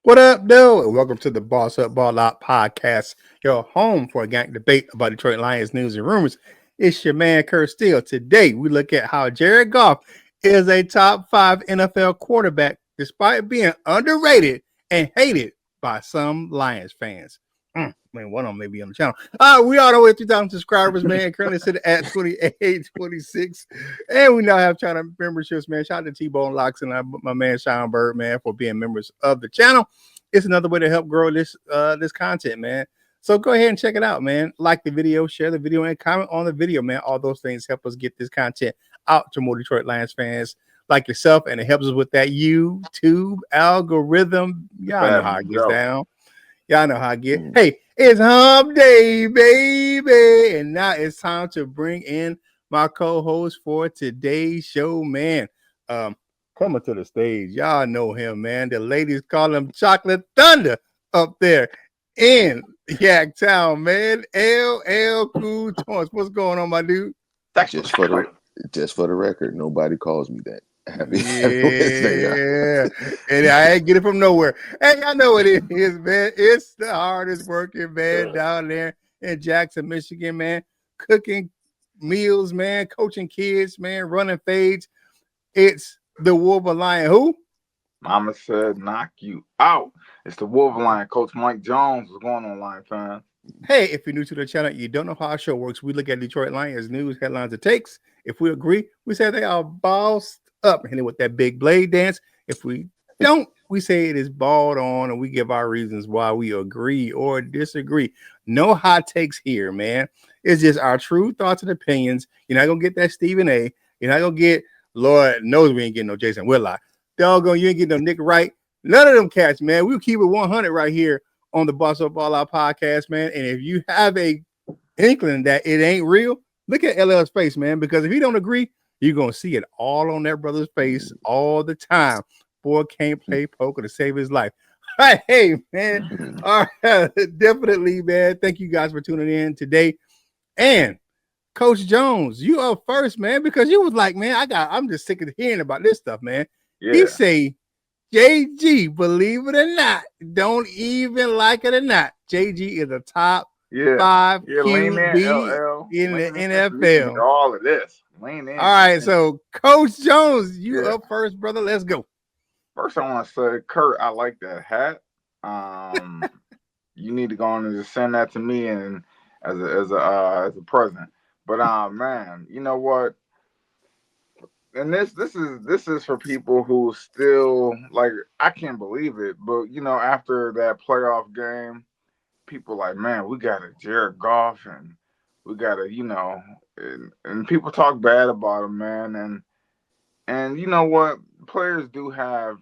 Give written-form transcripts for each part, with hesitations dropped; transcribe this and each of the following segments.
What up, dude? And welcome to the Boss Up Ball Out podcast, your home for a gang debate about Detroit Lions news and rumors. It's your man, Curt Steele. Today, we look at how Jared Goff is a top 5 NFL quarterback despite being underrated and hated by some Lions fans. Man, one of them may be on the channel. We are the way 3,000 subscribers, man. Currently sitting at 28, 26. And we now have China memberships, man. Shout out to T-Bone Locks and my man Sean Bird, man, for being members of the channel. It's another way to help grow this content, man. So go ahead and check it out, man. Like the video, share the video, and comment on the video, man. All those things help us get this content out to more Detroit Lions fans like yourself, and it helps us with that YouTube algorithm. Y'all know how it gets down. Y'all know how I get. Hey, it's hump day, baby. And now it's time to bring in my co-host for today's show, man. Coming to the stage. Y'all know him, man. The ladies call him Chocolate Thunder up there in Yaktown, man. LL Cool Toys. What's going on, my dude? Just for the record, nobody calls me that. Happy Wednesday, and I ain't get it from nowhere. Hey, I know what it is, man. It's the hardest working man down there in Jackson, Michigan, man. Cooking meals, man. Coaching kids, man. Running fades. It's the Wolverine. Who? Mama said, knock you out. It's the Wolverine. Coach Mike Jones. What's going on, Lion fan? Hey, if you're new to the channel, you don't know how our show works. We look at Detroit Lions news, headlines, and takes. If we agree, we say they are bossed up, hitting with that big blade dance. If we don't, we say it is balled on, and we give our reasons why we agree or disagree. No hot takes here, man. It's just our true thoughts and opinions. You're not gonna get that Stephen A. You're not gonna get, Lord knows we ain't getting no Jason Whitlock. Doggone, you ain't getting no Nick Wright. None of them cats, man. We'll keep it 100 right here on the Boss Up All Out podcast, man. And if you have a inkling that it ain't real, look at LL's face, man. Because if he don't agree, you're going to see it all on that brother's face all the time. Boy can't play poker to save his life. Hey, man. All right. Definitely, man. Thank you guys for tuning in today. And Coach Jones, you up first, man, because you was like, man, I'm just sick of hearing about this stuff, man. Yeah. He say, JG, believe it or not, don't even like it or not, JG is a top 5 QB in the NFL. All of this. Lean in. All right, so Coach Jones, you up first, brother. Let's go. First, I want to say, Curt, I like that hat. You need to go on and just send that to me and as a present. But man, you know what? And this is for people who still, like, I can't believe it, but you know, after that playoff game, people like, man, we got a Jared Goff and we got a, you know, and people talk bad about him, man, and you know what, players do have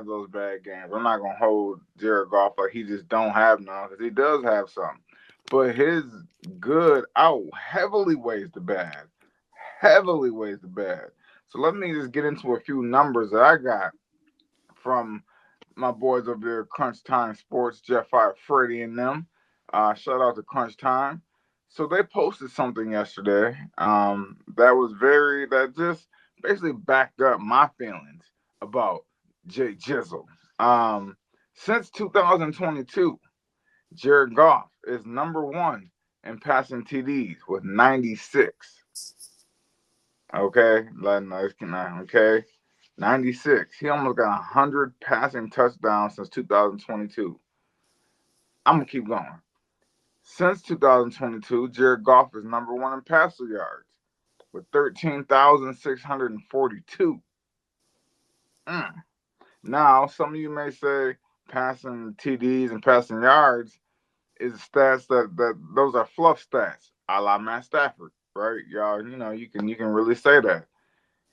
those bad games. I'm not gonna hold Jared Goff like he just don't have none, because he does have some, but his good heavily weighs the bad. So let me just get into a few numbers that I got from my boys over there, Crunch Time Sports, Jeff Fire, Freddie, and them. Shout out to Crunch Time. So they posted something yesterday that just basically backed up my feelings about Jay Jizzle. Since 2022, Jared Goff is number 1 in passing TDs with 96. Okay, 96. He almost got 100 passing touchdowns since 2022. I'm gonna keep going. Since 2022, Jared Goff is number 1 in passer yards with 13,642. Now, some of you may say passing TDs and passing yards is stats that those are fluff stats, a la Matt Stafford, right? Y'all, you know, you can really say that.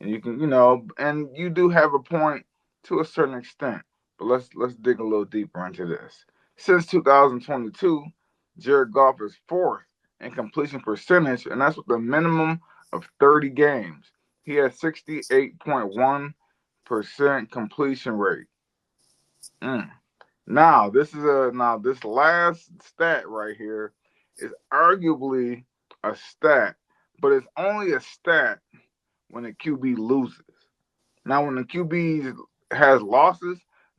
And you can, you know, and you do have a point to a certain extent. But let's dig a little deeper into this. Since 2022, Jared Goff is 4th in completion percentage, and that's with a minimum of 30 games. He has 68.1% completion rate. Now, this last stat right here is arguably a stat, but it's only a stat when the QB loses. Now, when the QB has losses,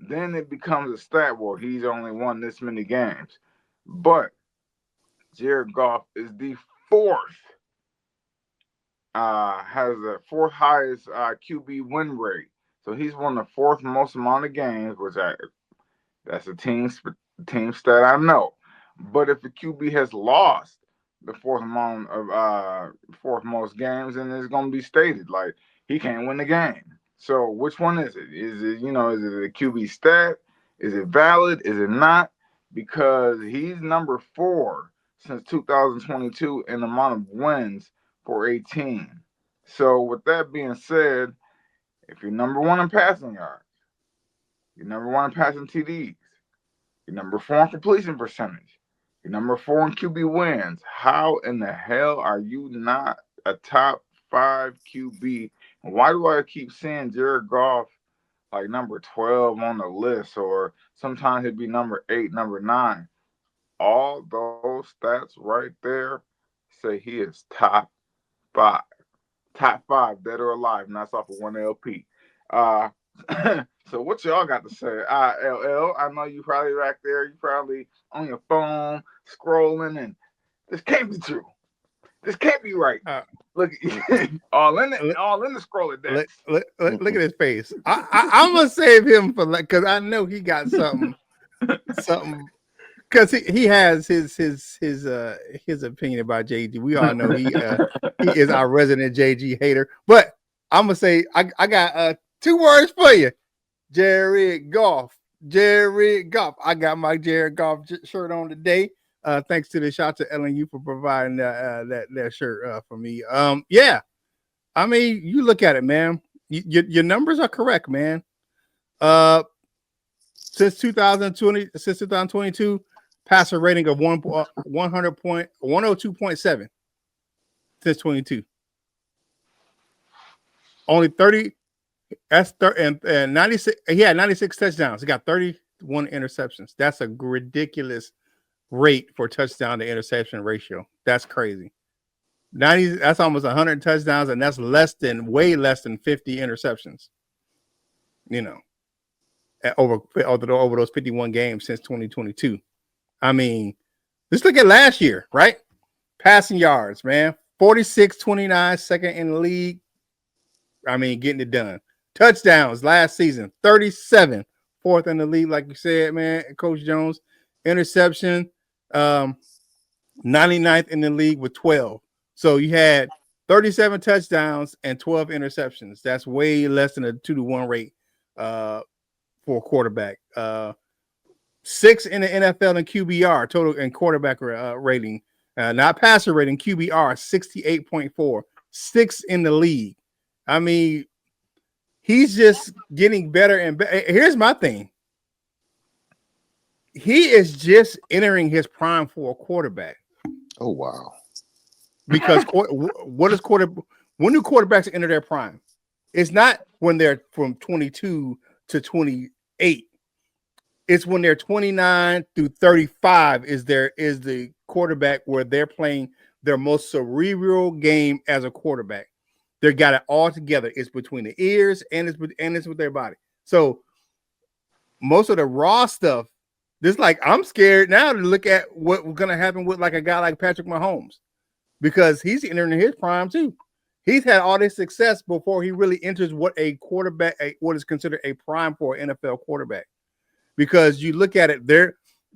then it becomes a stat. Well, he's only won this many games, but Jared Goff is the fourth. Has the fourth highest QB win rate. So he's won the fourth most amount of games, that's a team stat I know. But if the QB has lost the fourth most games, then it's gonna be stated like he can't win the game. So which one is it? Is it a QB stat? Is it valid? Is it not? Because he's number 4 since 2022 in the amount of wins for a team. So with that being said, if you're number 1 in passing yards, you're number 1 in passing TDs, you're number 4 in completion percentage, you're number 4 in QB wins, how in the hell are you not a top 5 QB? And why do I keep seeing Jared Goff like number 12 on the list, or sometimes it'd be number 8, number 9? All those stats right there say he is top 5. Top 5, dead or alive, and that's off of 1LP. So what y'all got to say? LL, I know you probably back there. You probably on your phone scrolling, and this can't be true. This can't be right. Look, all in the scroller decks. Look at his face. I'm gonna save him for because I know he got something. Because he has his opinion about JG. We all know he is our resident JG hater. But I'm gonna say I got 2 words for you. Jared Goff. I got my Jared Goff shirt on today. Thanks to the shout to LNU for providing that shirt for me. Yeah. I mean, you look at it, man. Your numbers are correct, man. Since 2022, passer rating of 102.7 since 22. Only 30. That's 30 and 96. He had 96 touchdowns. He got 31 interceptions. That's a ridiculous rate for touchdown to interception ratio. That's crazy. 90. That's almost 100 touchdowns, and that's way less than 50 interceptions. Over those 51 games since 2022. I mean, let's look at last year, right? Passing yards, man. 46-29, second in the league. I mean, getting it done. Touchdowns last season, 37, fourth in the league, like you said, man, Coach Jones. Interception, 99th in the league with 12. So you had 37 touchdowns and 12 interceptions. That's way less than a 2-to-1 rate for a quarterback. 6 in the NFL in QBR, total and quarterback rating. Not passer rating, QBR, 68.4. 6 in the league. I mean, he's just getting better and better. Here's my thing. He is just entering his prime for a quarterback. Oh, wow. Because when do quarterbacks enter their prime? It's not when they're from 22 to 28. It's when they're 29 through 35 is the quarterback where they're playing their most cerebral game as a quarterback. They got it all together. It's between the ears and it's with their body. So most of the raw stuff, this like I'm scared now to look at what's gonna happen with like a guy like Patrick Mahomes, because he's entering his prime too. He's had all this success before he really enters what is considered a prime for an NFL quarterback. Because you look at it,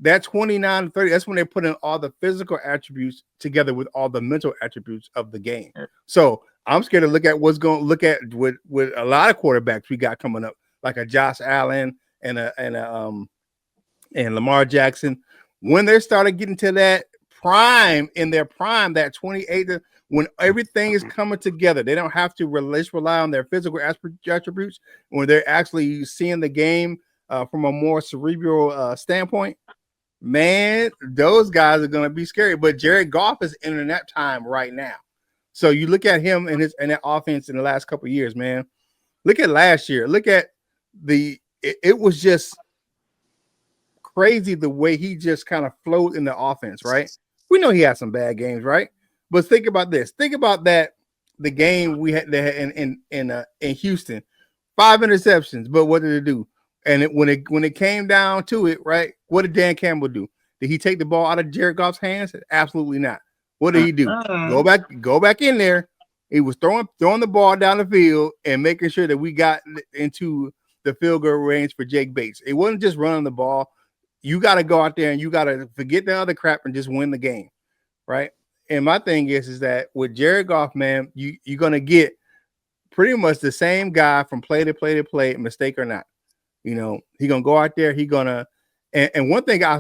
that 29 to 30, that's when they're putting all the physical attributes together with all the mental attributes of the game. So I'm scared to look at what's going to look at with a lot of quarterbacks we got coming up, like a Josh Allen and Lamar Jackson. When they started getting to that prime, that 28, when everything is coming together, they don't have to rely on their physical attributes. When they're actually seeing the game from a more cerebral standpoint, man, those guys are going to be scary. But Jared Goff is entering that time right now. So you look at him and that offense in the last couple of years, man. Look at last year. Look at it was just crazy the way he just kind of flowed in the offense, right? We know he had some bad games, right? But think about this. Think about the game we had in Houston. 5 interceptions, but what did it do? And when it came down to it, right? What did Dan Campbell do? Did he take the ball out of Jared Goff's hands? Absolutely not. What did he do? Go back in there. He was throwing the ball down the field and making sure that we got into the field goal range for Jake Bates. It wasn't just running the ball. You got to go out there and you got to forget the other crap and just win the game, right? And my thing is that with Jared Goff, man, you're gonna get pretty much the same guy from play to play to play, mistake or not. You know, he gonna go out there. He gonna, and one thing I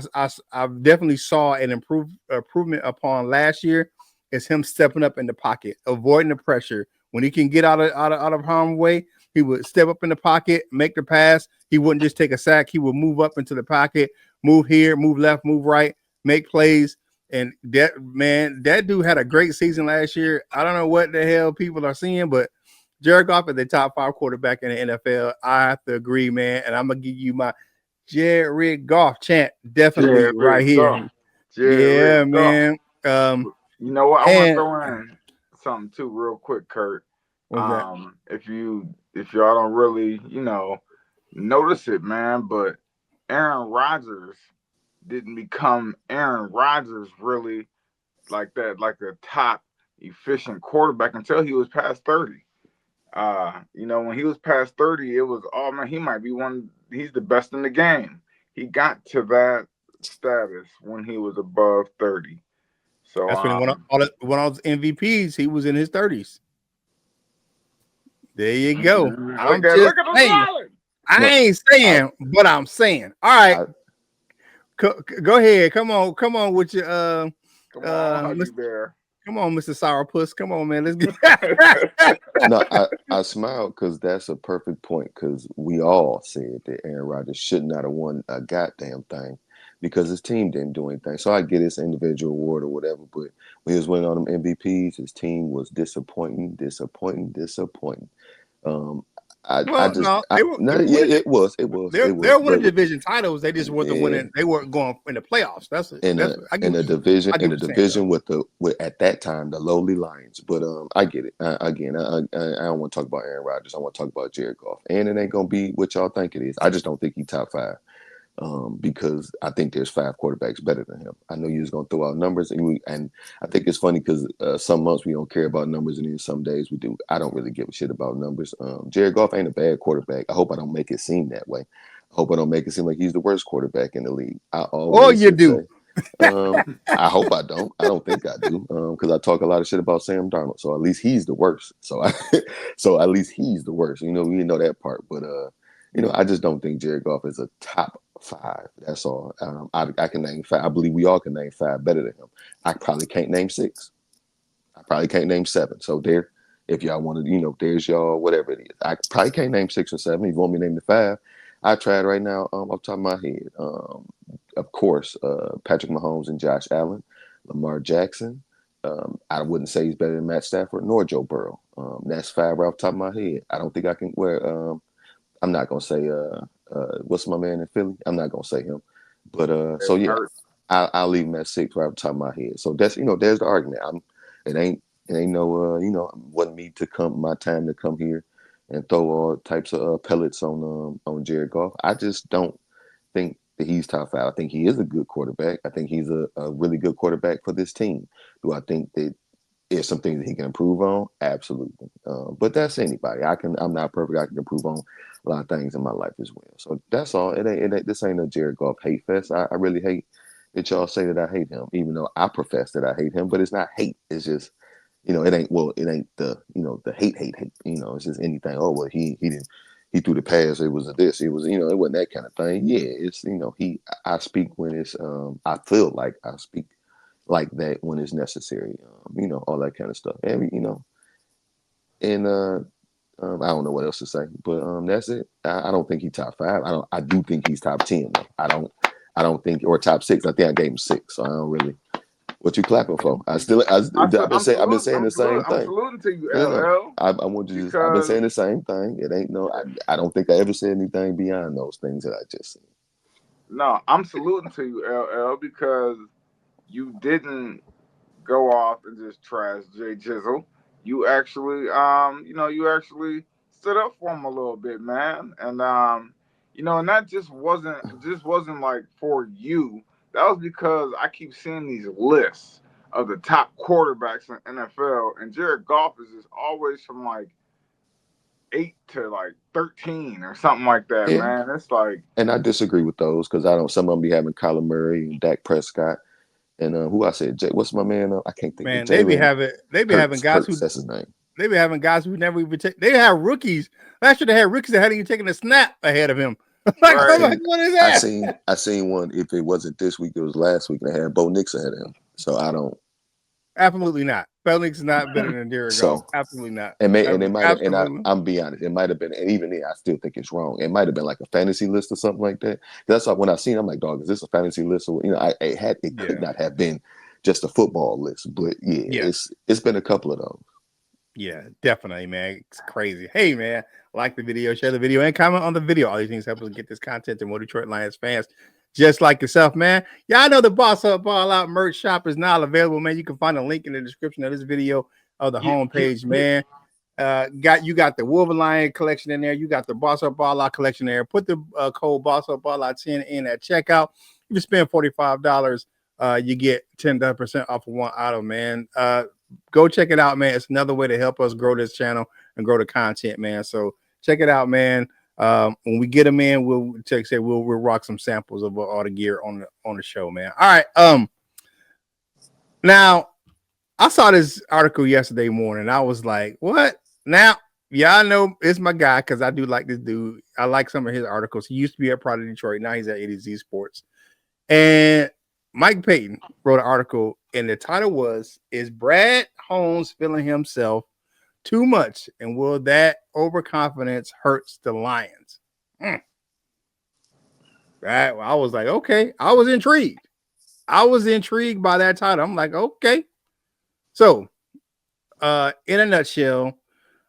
definitely saw an improvement upon last year is him stepping up in the pocket, avoiding the pressure. When he can get out of harm's way, he would step up in the pocket, make the pass. He wouldn't just take a sack. He would move up into the pocket, move here, move left, move right, make plays. And that dude had a great season last year. I don't know what the hell people are seeing, but Jared Goff is the top 5 quarterback in the NFL. I have to agree, man. And I'm gonna give you my Jared Goff chant definitely Jared right here. Yeah, Goff. man. You know what? I want to throw in something too, real quick, Curt. What's that? If y'all don't really, notice it, man, but Aaron Rodgers didn't become Aaron Rodgers really like that, like a top efficient quarterback until he was past 30. When he was past 30, it was, oh man, he's the best in the game. He got to that status when he was above 30. So that's when he won all those MVPs. He was in his 30s. There you go. I'm just saying. I ain't saying, but I'm saying. All right. Go ahead. Come on with your Huggy Bear. Come on, Mr. Sourpuss. Come on, man. Let's get. No, I smile because that's a perfect point. Because we all said that Aaron Rodgers should not have won a goddamn thing because his team didn't do anything. So I get his individual award or whatever, but when he was winning on them MVPs, his team was disappointing. It was. They're winning division titles. They just weren't winning. They weren't going in the playoffs. That's in a division with at that time the lowly Lions. But I get it. I don't want to talk about Aaron Rodgers. I want to talk about Jared Goff. And it ain't gonna be what y'all think it is. I just don't think he's top 5. Because I think there's 5 quarterbacks better than him. I know you was gonna throw out numbers, and I think it's funny because some months we don't care about numbers, and then some days we do. I don't really give a shit about numbers. Jared Goff ain't a bad quarterback. I hope I don't make it seem that way. I hope I don't make it seem like he's the worst quarterback in the league. I always do. I hope I don't. I don't think I do, because I talk a lot of shit about Sam Darnold. So at least he's the worst. So at least he's the worst. We know that part, but I just don't think Jared Goff is a top 5. That's all. I can name 5. I believe we all can name 5 better than him. I probably can't name 6. I probably can't name 7. So there, if y'all want to, there's y'all, whatever it is. I probably can't name 6 or 7. If you want me to name the 5, I tried right now off the top of my head. Of course, Patrick Mahomes and Josh Allen, Lamar Jackson. I wouldn't say he's better than Matt Stafford nor Joe Burrow. That's 5 right off the top of my head. I don't think I can I'm not gonna say what's my man in Philly? I'm not gonna say him. But so yeah, I'll leave him at 6 right off the top of my head. So that's there's the argument. It ain't no wasn't my time to come here and throw all types of pellets on Jared Goff. I just don't think that he's top 5. I think he is a good quarterback. I think he's a really good quarterback for this team. Do I think that there's some things that he can improve on? Absolutely. But that's anybody. I'm not perfect. I can improve on a lot of things in my life as well. So that's all. This ain't a Jared Goff hate fest. I really hate that y'all say that I hate him, even though I profess that I hate him. But it's not hate. It's just it ain't the the hate. It's just anything. Oh well, he didn't. He threw the pass. It was this. It was it wasn't that kind of thing. Yeah, it's I speak when it's I feel like I speak like that when it's necessary. All that kind of stuff. And and I don't know what else to say, but that's it. I don't think he's top 5. I do think he's top 10 though. I don't think, or top 6. I think I gave him 6. So I don't really. What you clapping for? I've been saying the same thing. I'm saluting to you, LL. I want you to. I've been saying the same thing. It ain't no. I don't think I ever said anything beyond those things that I just said. No, I'm saluting to you, LL, because you didn't go off and just trash Jay Jizzle. You actually, you actually stood up for him a little bit, man. And and that just wasn't like for you. That was because I keep seeing these lists of the top quarterbacks in NFL, and Jared Goff is just always from like 8 to like 13 or something like that, Yeah, man. It's like, and I disagree with those because I don't. Some of them be having Kyler Murray and Dak Prescott and who I said. What's my man? I can't think of Man, they be Jalen having guys who Hurts. That's his name. they be having guys who never even take. They have rookies. Last year they had rookies that hadn't even taken a snap ahead of him. Like, I I'm right. like, seen, what is I that? seen, I seen one. If it wasn't this week, it was last week. They had Bo Nix ahead of him. So I don't. Absolutely not. Felix is not better than Derek Goff. So Absolutely not. and it might have, and Absolutely. I'm be honest, it might have been, and even then, I still think it's wrong. It might have been like a fantasy list or something like that. That's why when I seen, it, I'm like, dog, is this a fantasy list? Or it could Yeah. not have been just a football list, but yeah, Yeah. it's been a couple of those. Yeah, definitely, man. It's crazy. Hey, man, like the video, share the video, and comment on the video. All these things help us get this content to more Detroit Lions fans just like yourself, man. Y'all know the Boss Up Ball Out merch shop is now available, man. You can find a link in the description of this video of the homepage, man. You got the Wolverine collection in there. You got the Boss Up Ball Out collection there. Put the code Boss Up Ball Out 10 in at checkout. If you spend $45, you get 10% off of one item, man. Go check it out, man. It's another way to help us grow this channel and grow the content, man. So check it out, man. When we get them in, we'll rock some samples of all the gear on the show, man. All right. Now I saw this article yesterday morning. I was like, what? Now, y'all know it's my guy because I do like this dude. I like some of his articles. He used to be at Pride of Detroit. Now he's at A to Z Sports. And Mike Payton wrote an article, and the title was, "Is Brad Holmes feeling himself too much? And will that overconfidence hurts the Lions?" Right? Well, I was like, okay. I was intrigued by that title. I'm like, okay. So, in a nutshell,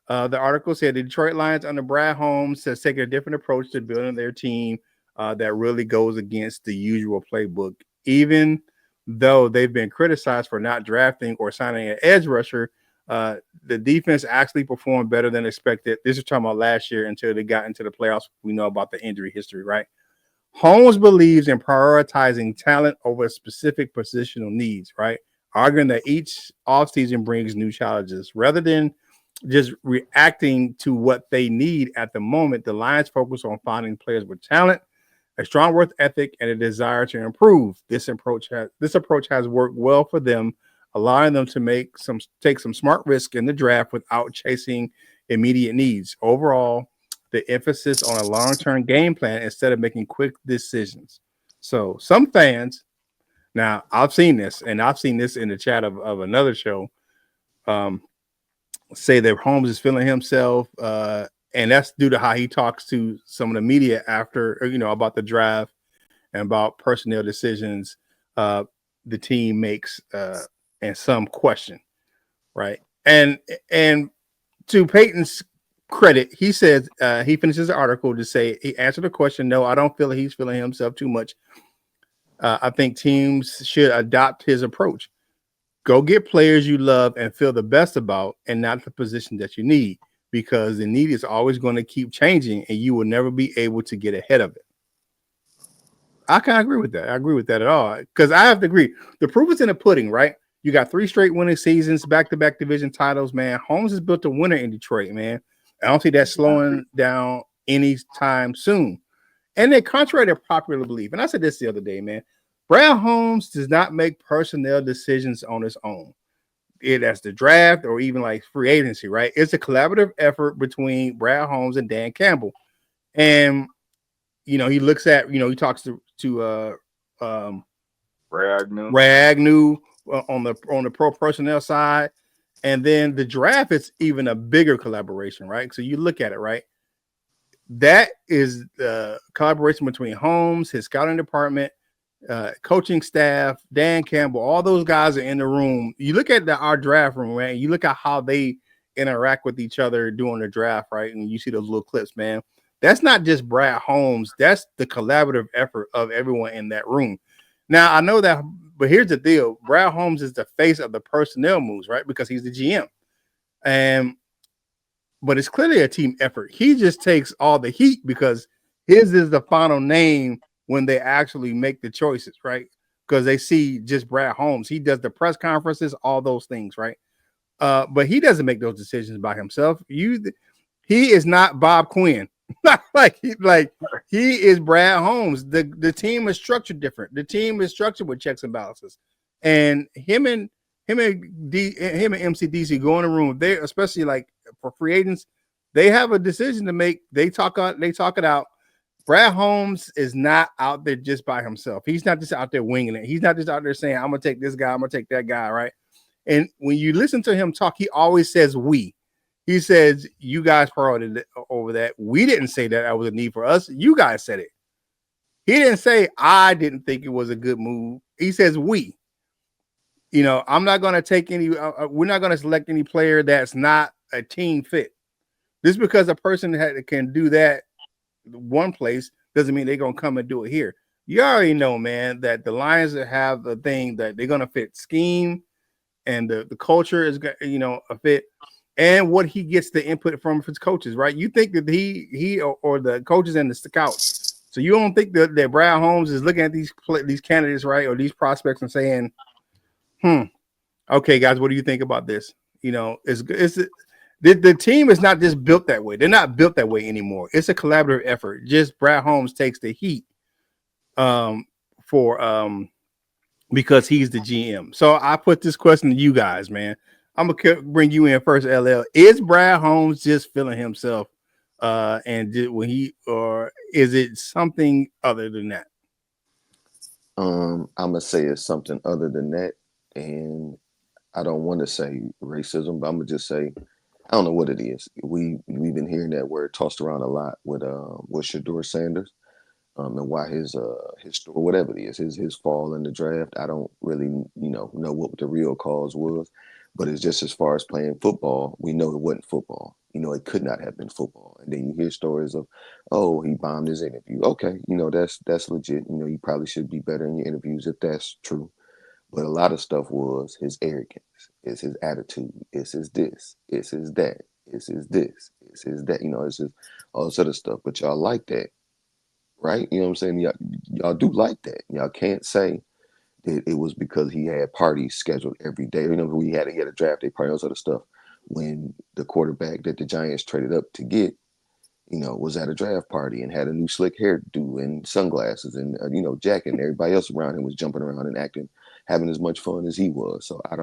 the article said the Detroit Lions under Brad Holmes has taken a different approach to building their team that really goes against the usual playbook. Even though they've been criticized for not drafting or signing an edge rusher, the defense actually performed better than expected. This is talking about last year until they got into the playoffs. We know about the injury history, right? Holmes believes in prioritizing talent over specific positional needs, right? Arguing that each offseason brings new challenges. Rather than just reacting to what they need at the moment, the Lions focus on finding players with talent, a strong work ethic, and a desire to improve. This approach has worked well for them, allowing them to take some smart risk in the draft without chasing immediate needs. Overall, the emphasis on a long-term game plan instead of making quick decisions. So some fans, now I've seen this, and I've seen this in the chat of another show, say that Holmes is feeling himself, and that's due to how he talks to some of the media after, about the draft and about personnel decisions the team makes, and some question, right? And to Peyton's credit, he says he finishes the article to say he answered the question. No, I don't feel like he's feeling himself too much. I think teams should adopt his approach. Go get players you love and feel the best about, and not the position that you need, because the need is always going to keep changing and you will never be able to get ahead of it. I can't agree with that. I agree with that at all, because I have to agree. The proof is in the pudding, right? You got 3 straight winning seasons, back-to-back division titles, man. Holmes has built a winner in Detroit, man. I don't see that slowing down anytime soon. And then, contrary to popular belief, and I said this the other day, man, Brad Holmes does not make personnel decisions on his own. That's the draft or even like free agency, right? It's a collaborative effort between Brad Holmes and Dan Campbell. And, he looks at, he talks to Ray Agnew on the pro personnel side. And then the draft is even a bigger collaboration, right? So you look at it, right? That is the collaboration between Holmes, his scouting department, coaching staff, Dan Campbell, all those guys are in the room. You look at our draft room, man. You look at how they interact with each other during the draft, right? And you see those little clips, man. That's not just Brad Holmes. That's the collaborative effort of everyone in that room. Now, I know that, but here's the deal. Brad Holmes is the face of the personnel moves, right? Because he's the GM. But it's clearly a team effort. He just takes all the heat because His is the final name when they actually make the choices, right? Because they see just Brad Holmes. He does the press conferences, all those things, right? But he doesn't make those decisions by himself. He is not Bob Quinn. like he is Brad Holmes. The team is structured different. The team is structured with checks and balances, and him and MCDC go in the room. They, especially like for free agents, they have a decision to make. They talk it out. Brad Holmes is not out there just by himself. He's not just out there winging it. He's not just out there saying, "I'm gonna take this guy. I'm gonna take that guy." Right? And when you listen to him talk, he always says "we." He says, "You guys priority over that. We didn't say that was a need for us. You guys said it." He didn't say, "I didn't think it was a good move." He says, "We." I'm not going to take any. We're not going to select any player that's not a team fit. Just because a person can do that one place doesn't mean they're going to come and do it here. You already know, man, that the Lions have the thing that they're going to fit scheme, and the culture is a fit, and what he gets the input from his coaches, right? You think that he or the coaches and the scouts. So you don't think that Brad Holmes is looking at these candidates, right, or these prospects and saying, okay, guys, what do you think about this? The team is not just built that way. They're not built that way anymore. It's a collaborative effort. Just Brad Holmes takes the heat for because he's the GM. So I put this question to you guys, man. I'm gonna bring you in first, LL. Is Brad Holmes just feeling himself, or is it something other than that? I'm gonna say it's something other than that, and I don't want to say racism, but I'm gonna just say I don't know what it is. We've been hearing that word tossed around a lot with Shedeur Sanders, and why his story, whatever it is, his fall in the draft. I don't really know what the real cause was, but it's just as far as playing football, we know it wasn't football. It could not have been football. And then you hear stories of, oh, he bombed his interview. Okay, that's legit. You probably should be better in your interviews if that's true. But a lot of stuff was his arrogance, it's his attitude, it's his this, it's his that, it's his this, it's his that. It's just all this other stuff. But y'all like that, right? You know what I'm saying? Y'all do like that. Y'all can't say that it was because he had parties scheduled every day. He had a draft day party, all this other stuff. When the quarterback that the Giants traded up to get, was at a draft party and had a new slick hairdo and sunglasses and jacket, and everybody else around him was jumping around and acting, having as much fun as he was. So I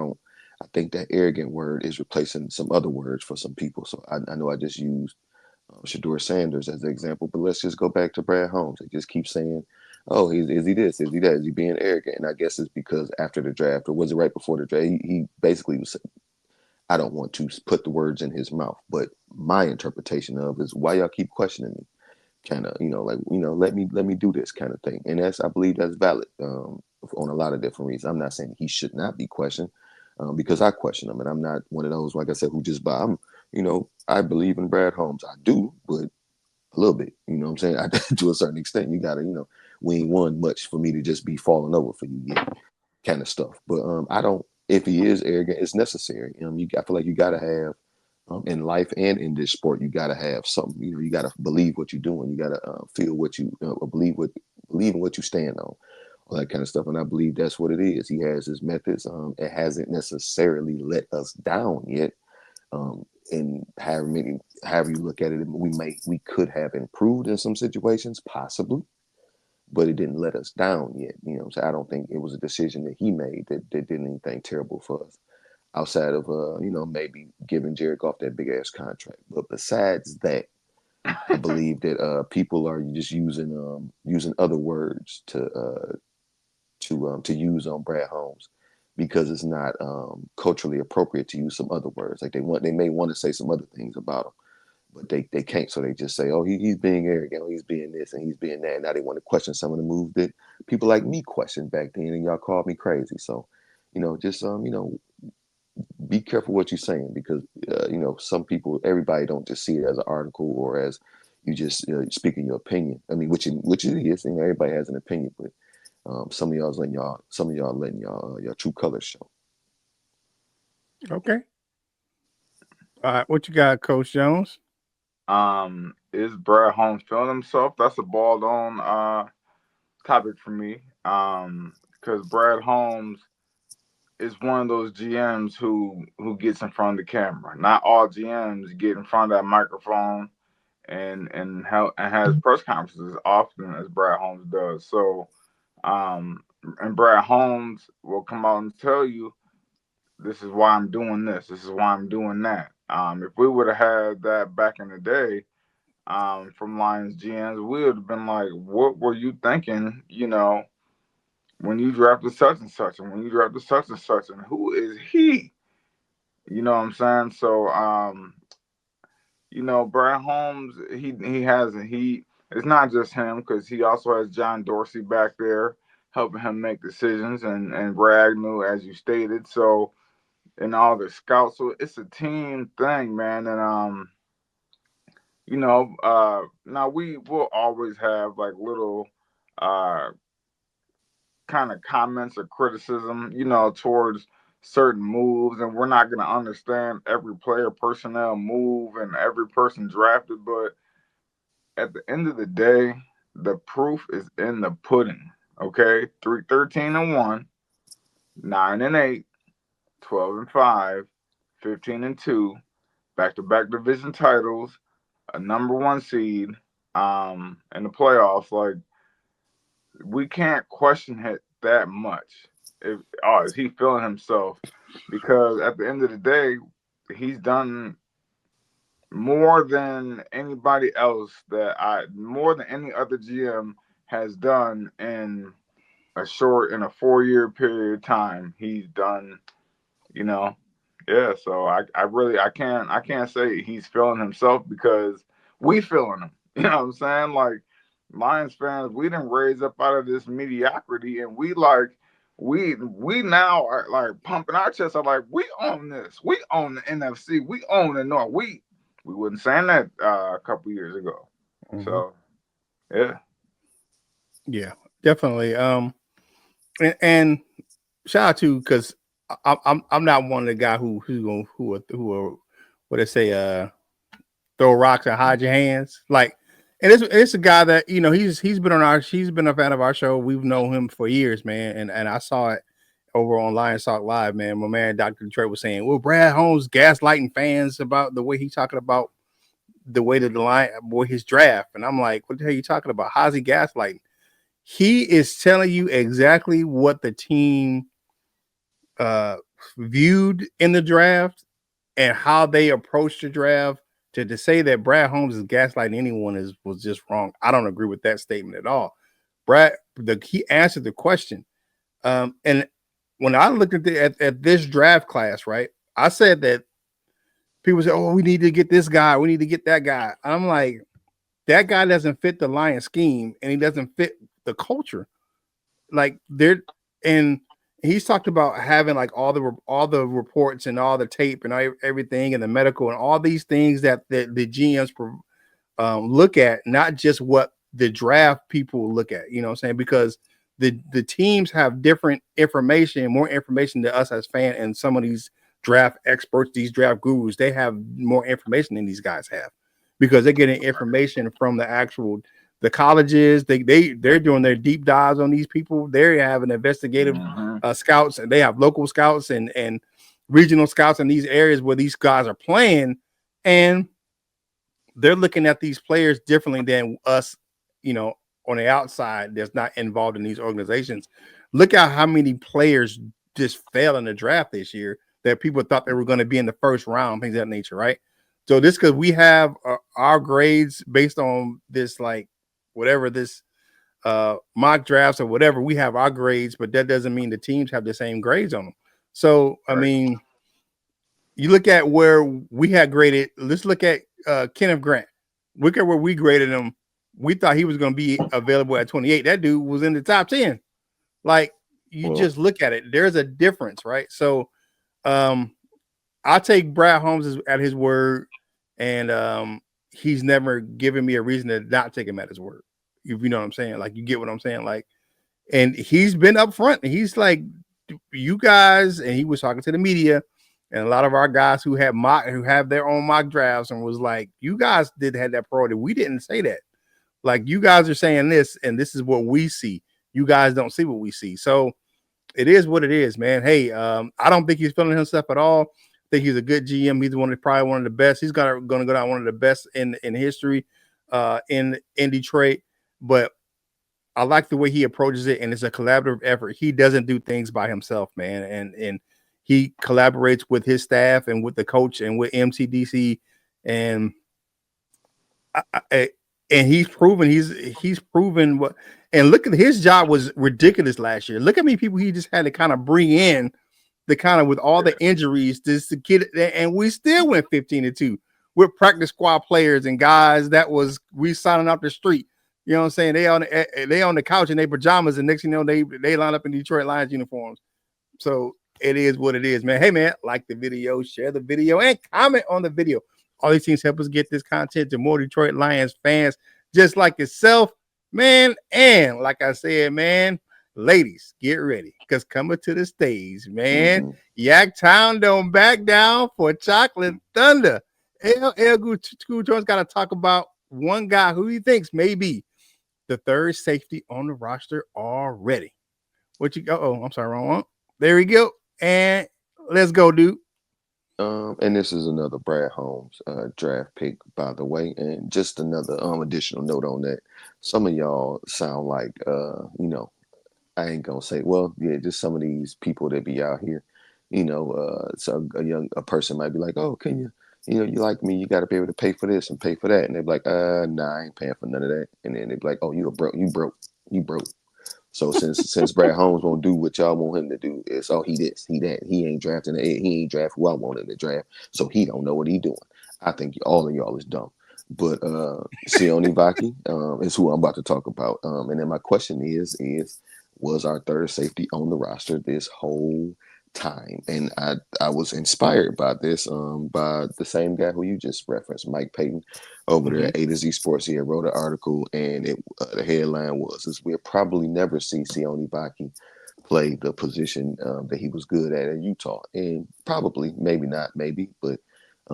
think that arrogant word is replacing some other words for some people. So I know I just used Shedeur Sanders as an example, but let's just go back to Brad Holmes. They just keep saying, "Oh, is he this? Is he that? Is he being arrogant?" And I guess it's because after the draft, or was it right before the draft? He basically was saying, I don't want to put the words in his mouth, but my interpretation of is why y'all keep questioning me, kind of, let me do this kind of thing. And I believe that's valid on a lot of different reasons. I'm not saying he should not be questioned because I question him, and I'm not one of those, like I said, who just buy. I believe in Brad Holmes. I do, but a little bit. You know what I'm saying? To a certain extent, you gotta, we ain't won much for me to just be falling over for you yet, kind of stuff. But I don't. If he is arrogant, it's necessary. I feel like you gotta have in life and in this sport, you gotta have something. You gotta believe what you're doing. You gotta feel what you believe in what you stand on, all that kind of stuff. And I believe that's what it is. He has his methods. It hasn't necessarily let us down yet. And however you look at it, we could have improved in some situations, possibly, but it didn't let us down yet. So I don't think it was a decision that he made that did anything terrible for us, outside of maybe giving Jared Goff that big ass contract. But besides that, I believe that people are just using other words to use on Brad Holmes because it's not culturally appropriate to use some other words. Like they may want to say some other things about him, but they can't. So they just say, oh, he's being arrogant, oh, he's being this and he's being that. And now they want to question some of the moves that people like me questioned back then, and y'all called me crazy. So, just be careful what you're saying because some people, everybody don't just see it as an article or as you just speaking your opinion. I mean, which it is, and everybody has an opinion, but some of y'all letting your true colors show. Okay. All right. What you got, Coach Jones? is Brad Holmes feeling himself? That's a balled on topic for me. Because Brad Holmes is one of those GMs who gets in front of the camera. Not all GMs get in front of that microphone and has press conferences as often as Brad Holmes does. So, and Brad Holmes will come out and tell you, this is why I'm doing this. This is why I'm doing that. If we would have had that back in the day, from Lions GMs, we would have been like, what were you thinking? When you drafted such and such, and when you drafted such and such, and who is he? You know what I'm saying? So, Brad Holmes, he has a heat. It's not just him because he also has John Dorsey back there helping him make decisions, and Ragnu, as you stated. So, and all the scouts. So it's a team thing, man. And now we will always have like little uh kind of comments or criticism, towards certain moves, and we're not going to understand every player personnel move and every person drafted, but at the end of the day, the proof is in the pudding. Okay, 13-1, 9-8, 12-5, 15-2, back-to-back division titles, a number one seed, in the playoffs. Like, we can't question it that much. Is he feeling himself? Because at the end of the day, he's done more than anybody else more than any other GM has done in a 4-year period of time. He's done, you know, yeah. So I can't say he's feeling himself because we feeling him. You know what I'm saying? Like, Lions fans, we didn't raise up out of this mediocrity, and we now are like pumping our chests. Are like, we own this. We own the NFC. We own the North. We wasn't saying that a couple years ago. Mm-hmm. So yeah, definitely. And shout out to, because I'm not one of the guy who what they say, throw rocks and hide your hands. Like, and it's a guy that, he's been a fan of our show. We've known him for years, man. And I saw it over on Lions Talk Live, man. My man Dr. Detroit was saying, well, Brad Holmes gaslighting fans about the way he's talking about the way that the line boy his draft. And I'm like, what the hell are you talking about? How's he gaslighting? He is telling you exactly what the team viewed in the draft and how they approached the draft. To say that Brad Holmes is gaslighting anyone was just wrong. I don't agree with that statement at all. He answered the question. And when I looked at this draft class, right, I said that people say, oh, we need to get this guy. We need to get that guy. I'm like, that guy doesn't fit the Lions scheme, and he doesn't fit the culture. Like, and he's talked about having like all the reports and all the tape and everything and the medical and all these things that the GMs look at, not just what the draft people look at. You know what I'm saying? Because the teams have different information, more information than us as fans, and some of these draft experts, these draft gurus, they have more information than these guys have, because they're getting information from the colleges. They're doing their deep dives on these people. They have an investigative scouts, and they have local scouts and regional scouts in these areas where these guys are playing, and they're looking at these players differently than us, on the outside that's not involved in these organizations. Look at how many players just fell in the draft this year that people thought they were going to be in the first round, things of that nature, right? So this, because we have our grades based on this, like, whatever this mock drafts or whatever, we have our grades, but that doesn't mean the teams have the same grades on them. So, I mean, you look at where we had graded, let's look at Kenneth Grant. Look at where we graded him. We thought he was going to be available at 28. That dude was in the top 10. Like, just look at it. There's a difference, right? So, I'll take Brad Holmes at his word, and he's never given me a reason to not take him at his word. You know what I'm saying? Like, you get what I'm saying? Like, and he's been up front. And he's like, you guys, and he was talking to the media, And a lot of our guys who have their own mock drafts and was like, you guys did have that priority. We didn't say that. Like, you guys are saying this, and this is what we see. You guys don't see what we see. So it is what it is, man. Hey, I don't think he's feeling himself at all. I think he's a good GM. He's probably one of the best. He's going to go down one of the best in history in Detroit. But I like the way he approaches it, and it's a collaborative effort. He doesn't do things by himself, man, and he collaborates with his staff and with the coach and with MCDC, and he's proven what. And look at his job was ridiculous last year. Look at me, people he just had to kind of bring in the kind of with all the injuries just to get it, and we still went 15-2 with practice squad players and guys that was signing off the street. You know what I'm saying? They on the couch in their pajamas, and next thing you know, they line up in Detroit Lions uniforms. So it is what it is, man. Hey, man, like the video, share the video, and comment on the video. All these things help us get this content to more Detroit Lions fans just like yourself, man. And like I said, man, ladies, get ready, because coming to the stage, man, Yak Town don't back down for Chocolate Thunder. LL Cool got to talk about one guy who he thinks may be the third safety on the roster already. What you go? Oh, I'm sorry, wrong one. There we go. And let's go, dude. And this is another Brad Holmes draft pick, by the way. And just another additional note on that. Some of y'all sound like, I ain't gonna say, well, yeah, just some of these people that be out here, so a person might be like, oh, can you, you like me, you got to be able to pay for this and pay for that. And they're like, nah, I ain't paying for none of that. And then they're like, oh, you broke. So since Brad Holmes won't do what y'all want him to do, it's he this, he that, he ain't drafting he ain't draft who I want him to draft, so he don't know what he doing. I think all of y'all is dumb. But Sione Vaki is who I'm about to talk about. And then my question is was our third safety on the roster this whole time? And I was inspired by this by the same guy who you just referenced, Mike Payton, over there at A to Z Sports. He had wrote an article, and the headline was we'll probably never see Sione Vaki play the position that he was good at in Utah. And probably, maybe not, but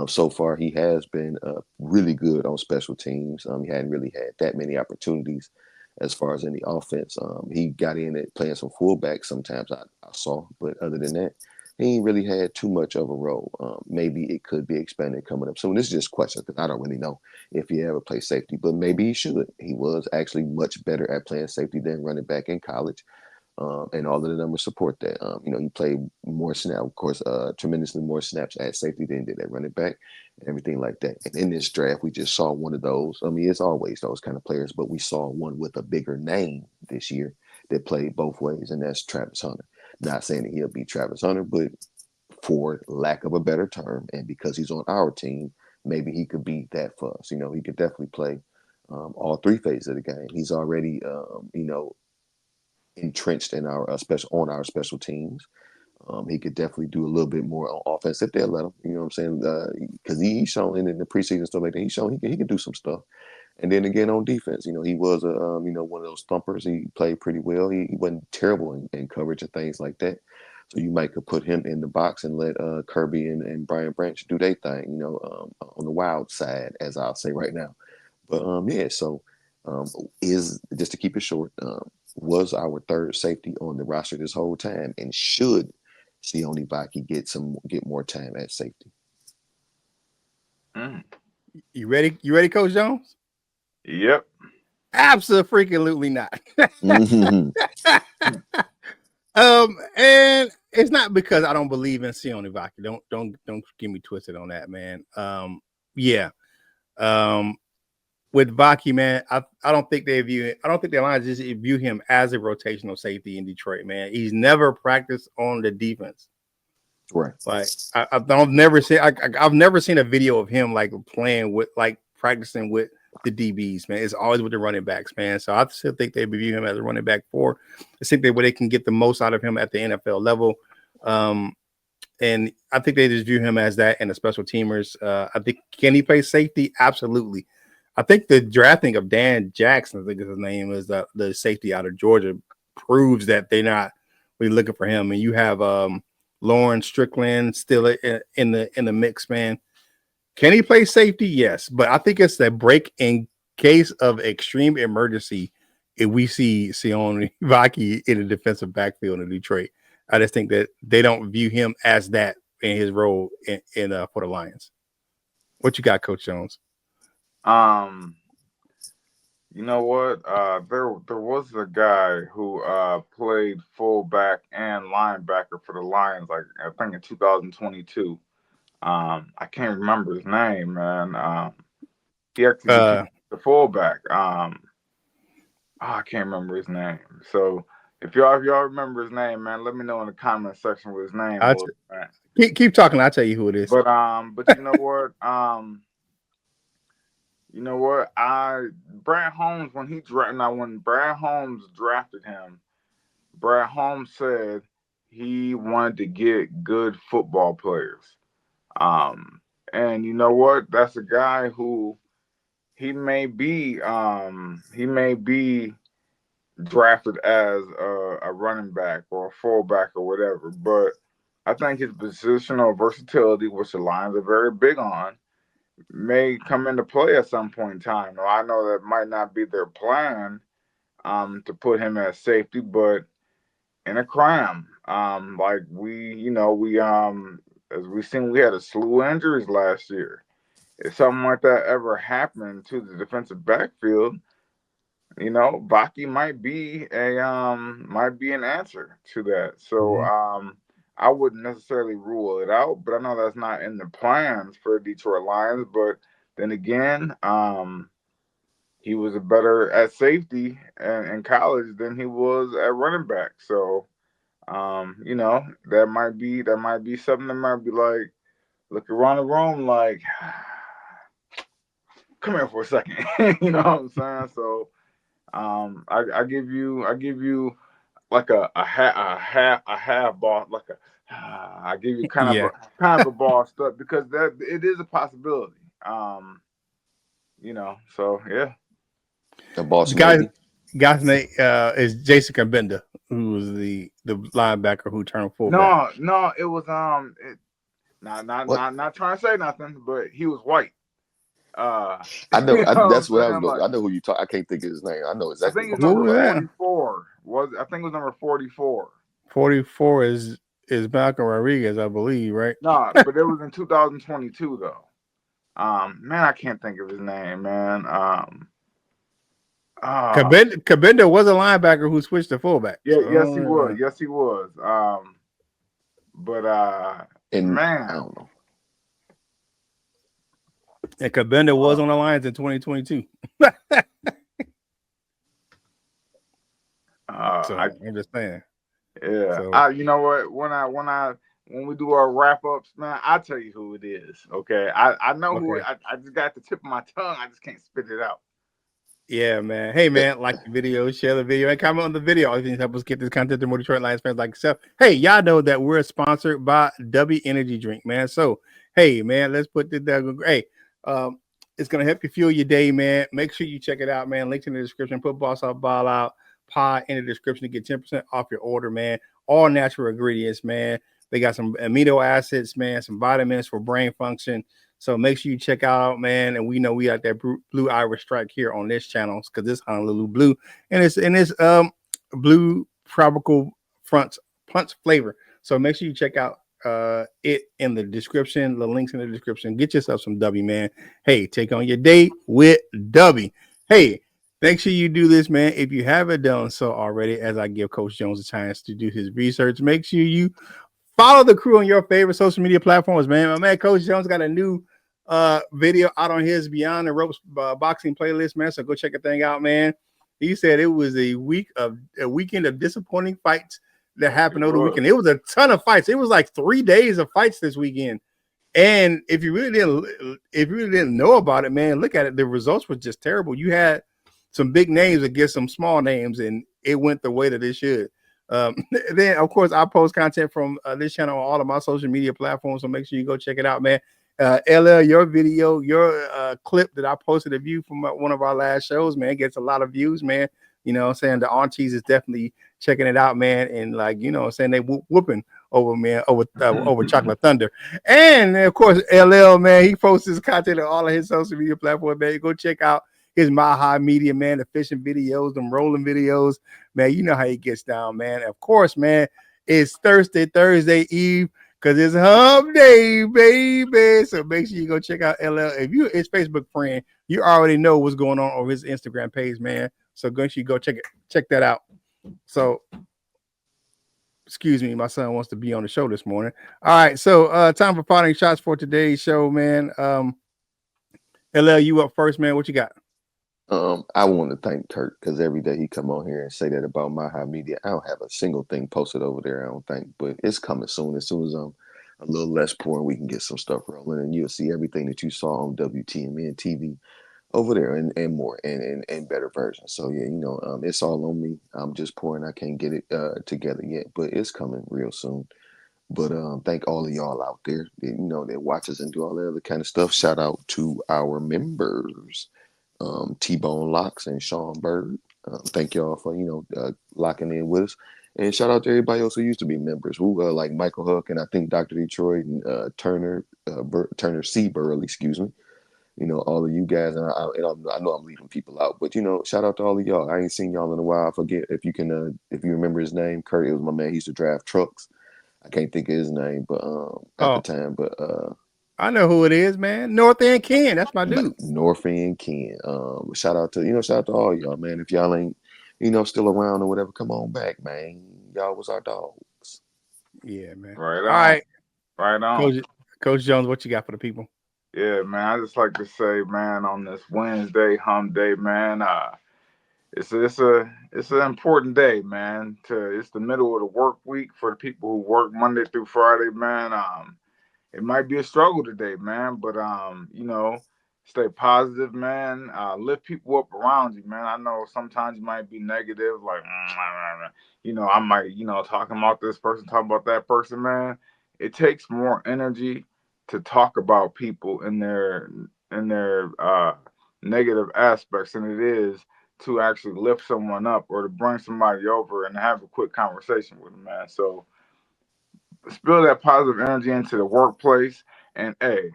so far he has been really good on special teams. He hadn't really had that many opportunities as far as in the offense. He got in at playing some fullback sometimes, I saw, but other than that, he ain't really had too much of a role. Maybe it could be expanded coming up. So this is just a question, because I don't really know if he ever played safety, but maybe he should. He was actually much better at playing safety than running back in college. And all of the numbers support that. He played more snaps, of course, tremendously more snaps at safety than did at running back, and everything like that. And in this draft, we just saw one of those. I mean, it's always those kind of players, but we saw one with a bigger name this year that played both ways, and that's Travis Hunter. Not saying that he'll be Travis Hunter, but for lack of a better term, and because he's on our team, maybe he could be that for us. He could definitely play all three phases of the game. He's already, entrenched in our special teams. He could definitely do a little bit more on offense if they'll let him. You know what I'm saying? Because he's shown in the preseason stuff like that. He's shown he can do some stuff. And then again on defense, he was a one of those thumpers. He played pretty well. He wasn't terrible in coverage and things like that. So you might could put him in the box and let Kirby and Brian Branch do their thing. On the wild side, as I'll say right now. But So is just to keep it short. Was our third safety on the roster this whole time, and should Sione Vaki get more time at safety? You ready? You ready, Coach Jones? Yep. Absolutely not. Mm-hmm. And it's not because I don't believe in Sione Vaki. Don't get me twisted on that, man. With Vaki, man, I don't think the Lions just view him as a rotational safety in Detroit, man. He's never practiced on the defense. Right. Like I've never seen a video of him like playing with, like, practicing with the DBs, man. It's always with the running backs, man. So I still think they view him as a running back 4. I think where they can get the most out of him at the NFL level. And I think they just view him as that and the special teamers. I think, can he play safety? Absolutely. I think the drafting of Dan Jackson, I think his name is, the safety out of Georgia, proves that they're not really looking for him. And you have Lauren Strickland still in the mix, man. Can he play safety? Yes, but I think it's that break in case of extreme emergency. If we see Sione Vaki in the defensive backfield in Detroit, I just think that they don't view him as that in his role in for the Lions. What you got, Coach Jones? You know what? There was a guy who played fullback and linebacker for the Lions, like I think in 2022. I can't remember his name, man. He actually became the fullback. I can't remember his name. So if y'all remember his name, man, let me know in the comment section what his name was. Man. Keep talking. I'll tell you who it is. But you know what? You know what? Brad Holmes, when Brad Holmes drafted him, Brad Holmes said he wanted to get good football players. And you know what? That's a guy who he may be drafted as a running back or a fullback or whatever, but I think his positional versatility, which the Lions are very big on, may come into play at some point in time. Now, I know that might not be their plan to put him at safety, but in a cram, like as we seen, we had a slew of injuries last year. If something like that ever happened to the defensive backfield, Baki might be an answer to that. So I wouldn't necessarily rule it out, but I know that's not in the plans for Detroit Lions. But then again, he was better at safety in college than he was at running back. So that might be something that might be like, look around the room like, come here for a second. You know what I'm saying? So I give you like a half ball, like I give you kind of a ball stuff, because that it is a possibility. So yeah. The boss guy's name is Jason Kabenda, who was the linebacker who turned fullback. No, it was not trying to say nothing, but he was white. I know. That's what I was going. I know who you talk. I can't think of his name. I know exactly. I think it's number 44. I think it was number 44. 44 is Malcolm Rodriguez, I believe, right? No, but it was in 2022 though. Man, I can't think of his name, man. Kabenda was a linebacker who switched to fullback. Yeah, so, yes, he was. Yes, he was. Man, I don't know. And Kabenda was on the Lions in 2022. I'm just saying. Yeah. So, you know what? When we do our wrap ups, man, I'll tell you who it is. Okay. I know who. I just got the tip of my tongue. I just can't spit it out. Yeah, man. Hey, man, like the video, share the video, and comment on the video. All these help us get this content to more Detroit Lions fans like yourself. Hey, y'all know that we're sponsored by Dubby Energy Drink, man. So, hey, man, let's put this down. Hey, it's going to help you fuel your day, man. Make sure you check it out, man. Links in the description. Put Boss Out, Ball Out, Pod in the description to get 10% off your order, man. All natural ingredients, man. They got some amino acids, man, some vitamins for brain function. So make sure you check out, man. And we know we got that blue Irish strike here on this channel because this Honolulu blue, and it's blue tropical punch flavor. So make sure you check out it in the description. The links in the description. Get yourself some Dubby, man. Hey, take on your day with Dubby. Hey, make sure you do this, man. If you haven't done so already, as I give Coach Jones a chance to do his research, make sure you follow the crew on your favorite social media platforms, man. My man, Coach Jones, got a new video out on his Beyond the Ropes boxing playlist, man. So go check the thing out, man. He said it was a weekend of disappointing fights that happened over the weekend. It was a ton of fights. It was like 3 days of fights this weekend. And if you really didn't know about it, man, look at it. The results were just terrible. You had some big names against some small names, and it went the way that it should. Then, of course, I post content from this channel on all of my social media platforms, so make sure you go check it out, man. LL, your video, your clip that I posted a view from one of our last shows, man, gets a lot of views, man. You know what I'm saying? The aunties is definitely checking it out, man, and like, you know what I'm saying, they whooping over Chocolate Thunder. And of course, LL, man, he posts his content on all of his social media platforms, man. Go check out his Maha Media, man, the fishing videos, them rolling videos, man. You know how he gets down, man. Of course, man, it's Thursday Eve, because it's hump day, baby. So make sure you go check out LL. If you're his Facebook friend, you already know what's going on his Instagram page, man. So go check that out. So excuse me, my son wants to be on the show this morning. All right, so time for parting shots for today's show, man. LL, you up first, man. What you got? I want to thank Curt, because every day he come on here and say that about my high media. I don't have a single thing posted over there, I don't think, but it's coming soon. As soon as I'm a little less poor and we can get some stuff rolling, and you'll see everything that you saw on WTMN TV over there, and more, and better versions. So yeah, it's all on me. I'm just poor and I can't get it together yet, but it's coming real soon. But thank all of y'all out there that watch us and do all that other kind of stuff. Shout out to our members, T-Bone Locks and Sean Bird. Thank y'all for locking in with us, and shout out to everybody else who used to be members, who like Michael Huck and I think Dr. Detroit and Turner C. Burley, excuse me. All of you guys, and I know I'm leaving people out, but shout out to all of y'all. I ain't seen y'all in a while. I forget if you remember his name, Curt. It was my man. He used to drive trucks. I can't think of his name, but at the time, but I know who it is, man. North End Ken, that's my dude. North End Ken. Shout out to all y'all, man. If y'all ain't still around or whatever, come on back, man. Y'all was our dogs. Yeah, man. Right on. All right, right on. Coach Jones, what you got for the people? Yeah, man. I just like to say, man, on this Wednesday hump day, man, it's an important day, man. It's the middle of the work week for the people who work Monday through Friday, man. It might be a struggle today, man, but stay positive, man. Lift people up around you, man. I know sometimes you might be negative, like I might, talking about this person, talking about that person, man. It takes more energy to talk about people in their negative aspects than it is to actually lift someone up or to bring somebody over and have a quick conversation with them, man. So spill that positive energy into the workplace. And hey,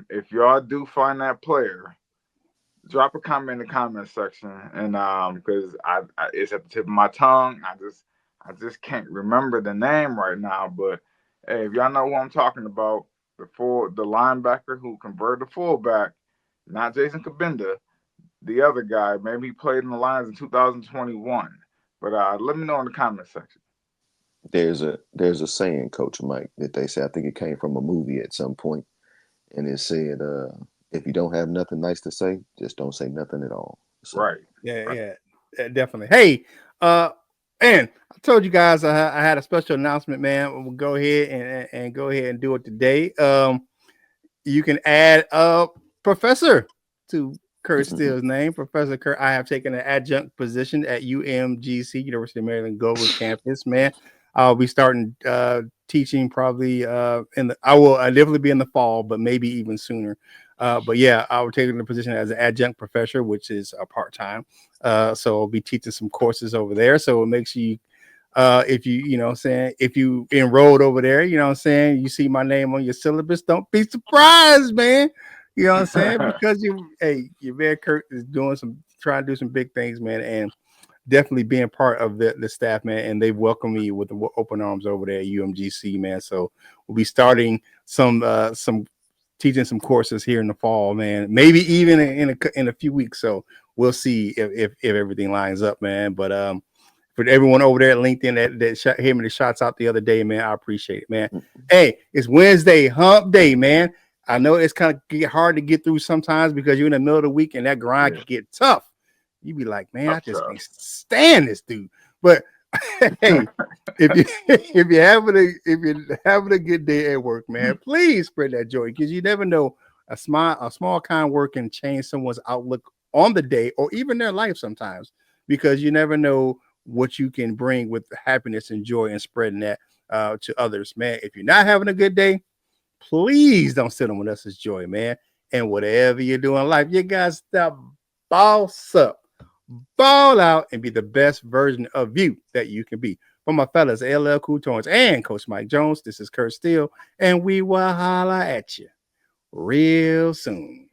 if y'all do find that player, drop a comment in the comment section. And because I it's at the tip of my tongue, I just can't remember the name right now. But hey, if y'all know who I'm talking about, the linebacker who converted to fullback, not Jason Kabinda, the other guy, maybe he played in the Lions in 2021. But let me know in the comment section. There's a saying, Coach Mike, that they say, I think it came from a movie at some point, and it said, if you don't have nothing nice to say, just don't say nothing at all. So, Right. Yeah, definitely. Hey, and I told you guys I had a special announcement, man. We'll go ahead and go ahead and do it today. You can add Professor to Curt Steele's name, Professor Curt. I have taken an adjunct position at UMGC, University of Maryland Gover campus, man. I'll be starting teaching probably I will definitely be in the fall, but maybe even sooner. But yeah, I will take the position as an adjunct professor, which is a part-time. So I'll be teaching some courses over there. So it makes you if if you enrolled over there, you see my name on your syllabus, don't be surprised, man. You know what I'm saying? Because your man Curt is trying to do some big things, man, and definitely being part of the staff, man. And they welcome me with the open arms over there at UMGC, man. So we'll be starting some teaching some courses here in the fall, man. Maybe even in a few weeks. So we'll see if everything lines up, man. But for everyone over there at LinkedIn that gave me the shots out the other day, man, I appreciate it, man. Hey, it's Wednesday, hump day, man. I know it's kind of hard to get through sometimes because you're in the middle of the week and that grind can get tough. You be like, man, I just can't stand this dude. But hey, if you're having a good day at work, man, please spread that joy, because you never know, a small kind word can change someone's outlook on the day or even their life sometimes, because you never know what you can bring with happiness and joy and spreading that to others, man. If you're not having a good day, please don't sit on with else's joy, man. And whatever you're doing in life, you guys stop, boss up. ball out, and be the best version of you that you can be. For my fellas, LL Cool Tones and Coach Mike Jones, this is Curt Steele, and we will holla at you real soon.